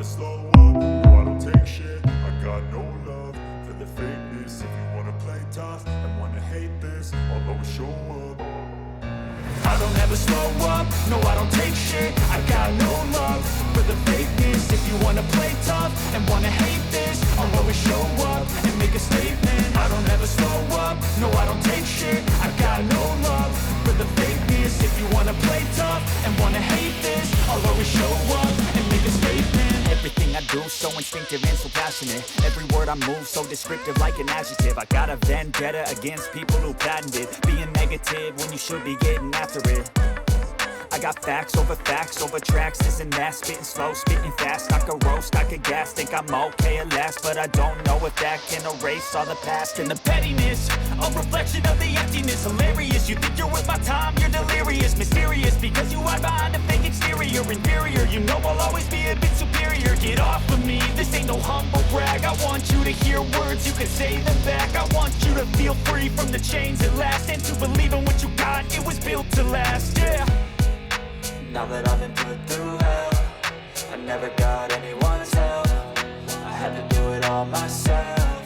slow up, no I don't take shit. I got no love for the fakeness. If you wanna play tough and wanna hate this, I'll always show up. I don't ever slow up, no I don't take shit. I got no love for the fakeness. If you wanna play tough and wanna hate this, I'll always show up and make a statement. I don't ever slow up, no I don't take shit. I got no love for the fakeness. If you wanna play tough and wanna hate this, I'll always show up and make a statement. Everything I do so instinctive and so passionate. Every word I move so descriptive like an adjective. I got a vendetta against people who patented being negative when you should be getting after it. I got facts over tracks, this and that. Spitting slow, spitting fast, I could roast, I could gas. Think I'm okay at last, but I don't know if that can erase all the past. And the pettiness, a reflection of the emptiness. Hilarious, you think you're worth my time, you're delirious. Mysterious, because you hide behind a fake exterior. Inferior, you know I'll always be a bit superior. Get off of me, this ain't no humble brag. I want you to hear words, you can say them back. I want you to feel free from the chains at last, and to believe in what you got, it was built to last, yeah. Now that I've been put through hell, I never got anyone's help. I had to do it all myself.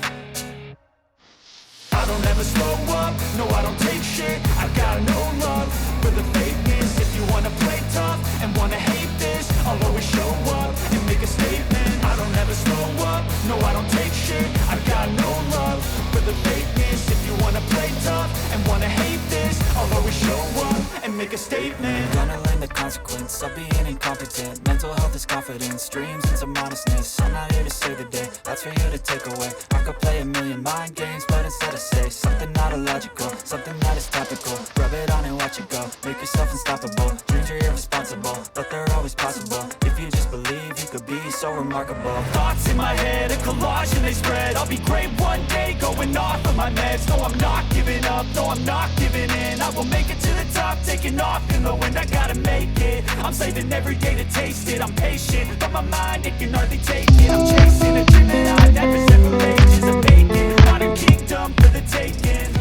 I don't ever slow up, no I don't take shit. I got no love for the fakeness. If you wanna play tough and wanna hate this, I'll always show up and make a statement. I don't ever slow up, no I don't take shit. I got no love for the fakeness. If you wanna play tough and wanna hate this, I'll always show up and make a statement. Gonna learn the consequence of being incompetent. Mental health is confidence, dreams and some modestness. I'm not here to save the day, that's for you to take away. I could play a million mind games, but instead I say something not illogical, something that is topical. Rub it on and watch it go, make yourself unstoppable. Dreams are irresponsible, but they're always possible. If you just believe, you could be so remarkable. Thoughts in my head, a collage and they spread. I'll be great one day, going off of my meds. No, I'm not giving up, no, I'm not giving in. I will make it to the top, taking off in the wind. I gotta make it, I'm saving every day to taste it. I'm patient, but my mind, it can hardly take it. I'm chasing a dream that I've had for several ages. I'm vacant, modern kingdom for the taking.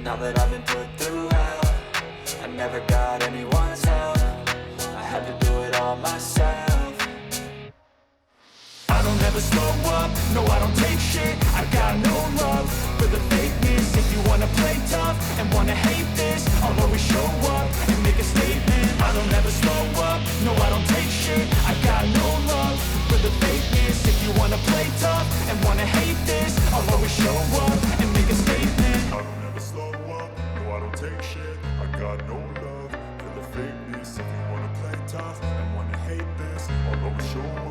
Now that I've been put through hell, I never got anyone's help. I had to do it all myself. I don't ever slow up, no I don't take shit. I got no love for the fakeness. If you wanna play tough and wanna hate this, I'll always show up and make a statement. I don't ever slow up, no I don't take shit. I got no love for the fakeness. If you wanna play tough and wanna hate this, I'll always show up and make a statement. I don't ever slow up, no I don't take shit. I got no love for the fakeness. If you wanna play tough and wanna hate this, I'll always show up.